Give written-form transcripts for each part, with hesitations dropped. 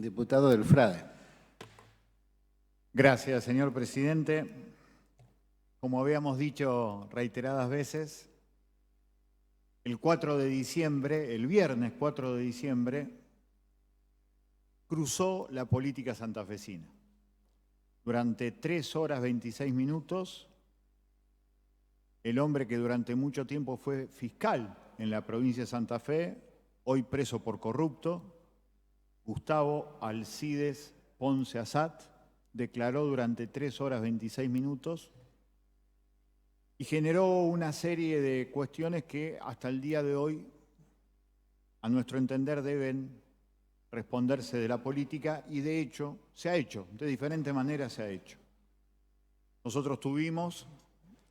Diputado del Frade. Gracias, señor presidente. Como habíamos dicho reiteradas veces, el 4 de diciembre, el viernes 4 de diciembre, cruzó la política santafesina. Durante 3 horas 26 minutos, el hombre que durante mucho tiempo fue fiscal en la provincia de Santa Fe, hoy preso por corrupto, Gustavo Alcides Ponce Assad, declaró durante 3 horas 26 minutos y generó una serie de cuestiones que hasta el día de hoy, a nuestro entender, deben responderse de la política y de hecho se ha hecho, de diferentes maneras se ha hecho. Nosotros tuvimos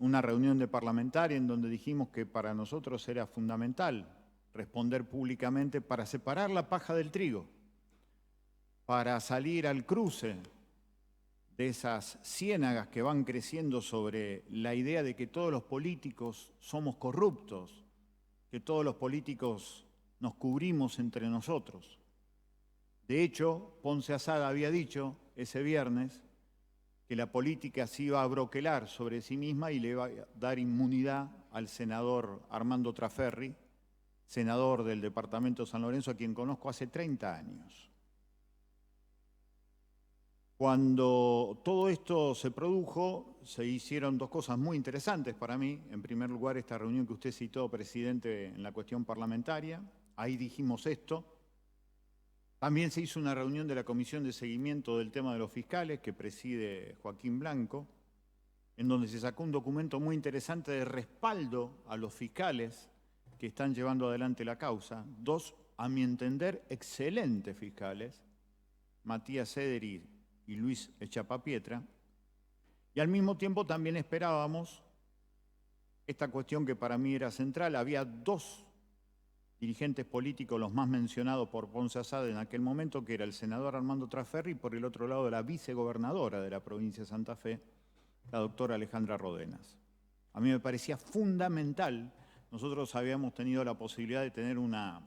una reunión de parlamentaria en donde dijimos que para nosotros era fundamental responder públicamente para separar la paja del trigo, para salir al cruce de esas ciénagas que van creciendo sobre la idea de que todos los políticos somos corruptos, que todos los políticos nos cubrimos entre nosotros. De hecho, Ponce Assad había dicho ese viernes que la política se iba a broquelar sobre sí misma y le iba a dar inmunidad al senador Armando Traferri, senador del departamento de San Lorenzo, a quien conozco hace 30 años. Cuando todo esto se produjo, se hicieron dos cosas muy interesantes para mí. En primer lugar, esta reunión que usted citó, presidente, en la cuestión parlamentaria. Ahí dijimos esto. También se hizo una reunión de la Comisión de Seguimiento del tema de los fiscales, que preside Joaquín Blanco, en donde se sacó un documento muy interesante de respaldo a los fiscales que están llevando adelante la causa. Dos, a mi entender, excelentes fiscales, Matías Cederi y Luis Echapapietra, y al mismo tiempo también esperábamos esta cuestión que para mí era central. Había dos dirigentes políticos, los más mencionados por Ponce Assad en aquel momento, que era el senador Armando Traferri y por el otro lado la vicegobernadora de la provincia de Santa Fe, la doctora Alejandra Rodenas. A mí me parecía fundamental. Nosotros habíamos tenido la posibilidad de tener una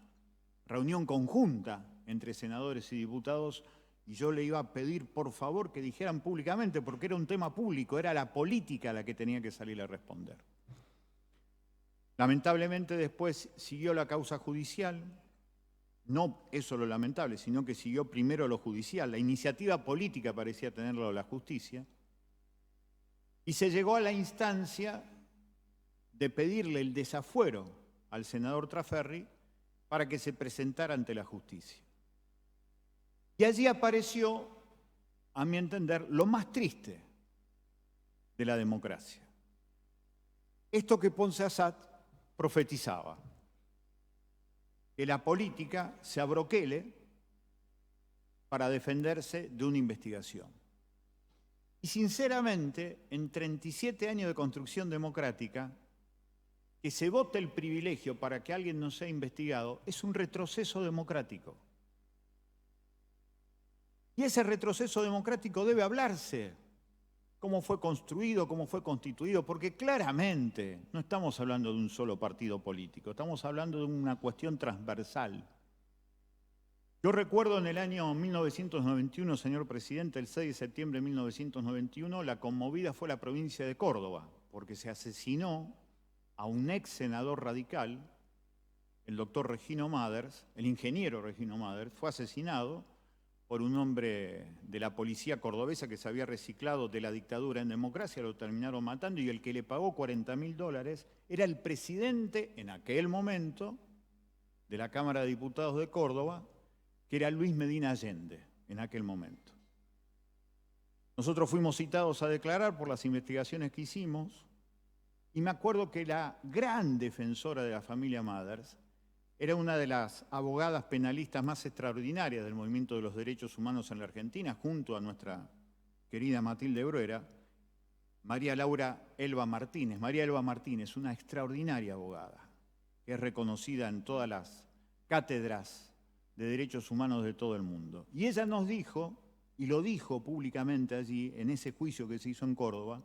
reunión conjunta entre senadores y diputados y yo le iba a pedir, por favor, que dijeran públicamente, porque era un tema público, era la política la que tenía que salir a responder. Lamentablemente después siguió la causa judicial, no eso lo lamentable, sino que siguió primero lo judicial. La iniciativa política parecía tenerlo la justicia, y se llegó a la instancia de pedirle el desafuero al senador Traferri para que se presentara ante la justicia. Y allí apareció, a mi entender, lo más triste de la democracia. Esto que Ponce Assad profetizaba, que la política se abroquele para defenderse de una investigación. Y sinceramente, en 37 años de construcción democrática, que se vote el privilegio para que alguien no sea investigado es un retroceso democrático. Y ese retroceso democrático debe hablarse, cómo fue construido, cómo fue constituido, porque claramente no estamos hablando de un solo partido político, estamos hablando de una cuestión transversal. Yo recuerdo en el año 1991, señor presidente, el 6 de septiembre de 1991, la conmovida fue la provincia de Córdoba, porque se asesinó a un ex senador radical, el doctor Regino Maders, el ingeniero Regino Maders, fue asesinado por un hombre de la policía cordobesa que se había reciclado de la dictadura en democracia, lo terminaron matando, y el que le pagó $40.000 era el presidente en aquel momento de la Cámara de Diputados de Córdoba, que era Luis Medina Allende en aquel momento. Nosotros fuimos citados a declarar por las investigaciones que hicimos, y me acuerdo que la gran defensora de la familia Maders era una de las abogadas penalistas más extraordinarias del movimiento de los derechos humanos en la Argentina, junto a nuestra querida Matilde Bruera, María Laura Elba Martínez. María Elba Martínez, una extraordinaria abogada, que es reconocida en todas las cátedras de derechos humanos de todo el mundo. Y ella nos dijo, y lo dijo públicamente allí, en ese juicio que se hizo en Córdoba,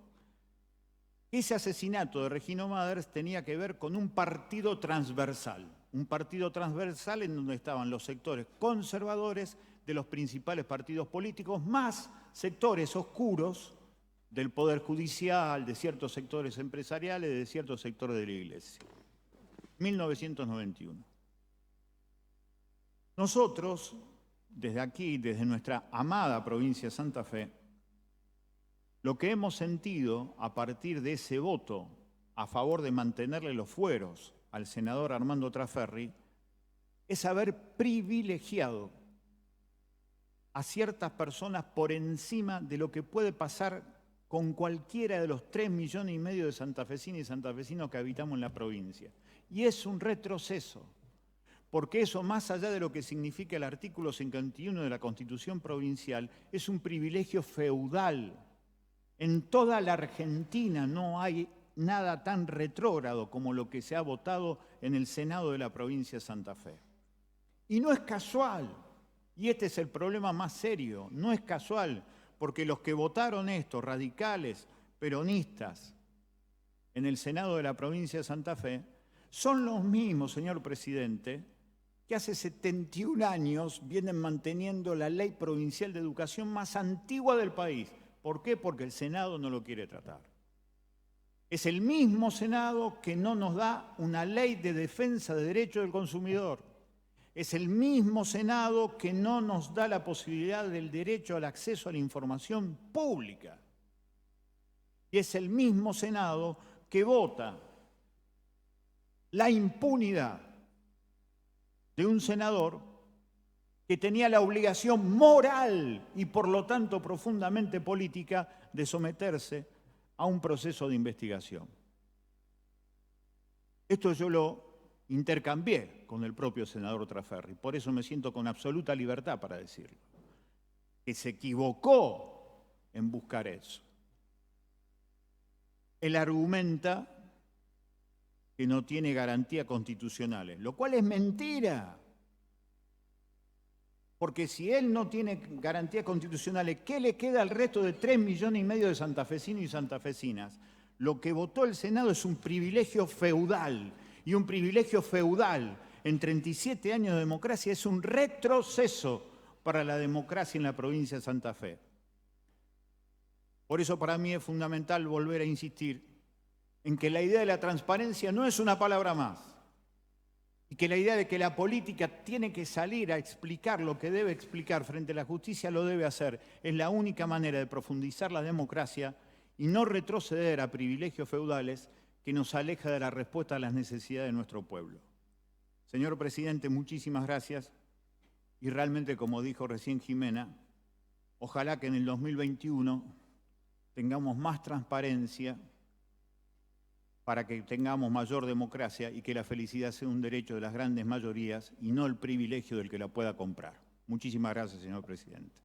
ese asesinato de Regino Maders tenía que ver con un partido transversal en donde estaban los sectores conservadores, de los principales partidos políticos, más sectores oscuros del Poder Judicial, de ciertos sectores empresariales, de ciertos sectores de la Iglesia. 1991. Nosotros, desde aquí, desde nuestra amada provincia de Santa Fe, lo que hemos sentido a partir de ese voto a favor de mantenerle los fueros al senador Armando Traferri es haber privilegiado a ciertas personas por encima de lo que puede pasar con cualquiera de los 3,5 millones de santafesinas y santafesinos que habitamos en la provincia. Y es un retroceso, porque eso, más allá de lo que significa el artículo 51 de la Constitución Provincial, es un privilegio feudal. En toda la Argentina no hay nada tan retrógrado como lo que se ha votado en el Senado de la provincia de Santa Fe. Y no es casual, y este es el problema más serio, no es casual, porque los que votaron esto, radicales, peronistas, en el Senado de la provincia de Santa Fe, son los mismos, señor presidente, que hace 71 años vienen manteniendo la ley provincial de educación más antigua del país. ¿Por qué? Porque el Senado no lo quiere tratar. Es el mismo Senado que no nos da una ley de defensa de derechos del consumidor. Es el mismo Senado que no nos da la posibilidad del derecho al acceso a la información pública. Y es el mismo Senado que vota la impunidad de un senador que tenía la obligación moral y por lo tanto profundamente política de someterse a un proceso de investigación. Esto yo lo intercambié con el propio senador Traferri, por eso me siento con absoluta libertad para decirlo, que se equivocó en buscar eso. Él argumenta que no tiene garantías constitucionales, lo cual es mentira. Porque si él no tiene garantías constitucionales, ¿qué le queda al resto de 3,5 millones de santafesinos y santafesinas? Lo que votó el Senado es un privilegio feudal, y un privilegio feudal en 37 años de democracia es un retroceso para la democracia en la provincia de Santa Fe. Por eso para mí es fundamental volver a insistir en que la idea de la transparencia no es una palabra más, y que la idea de que la política tiene que salir a explicar lo que debe explicar frente a la justicia lo debe hacer. Es la única manera de profundizar la democracia y no retroceder a privilegios feudales que nos aleja de la respuesta a las necesidades de nuestro pueblo. Señor presidente, muchísimas gracias. Y realmente, como dijo recién Jimena, ojalá que en el 2021 tengamos más transparencia para que tengamos mayor democracia y que la felicidad sea un derecho de las grandes mayorías y no el privilegio del que la pueda comprar. Muchísimas gracias, señor presidente.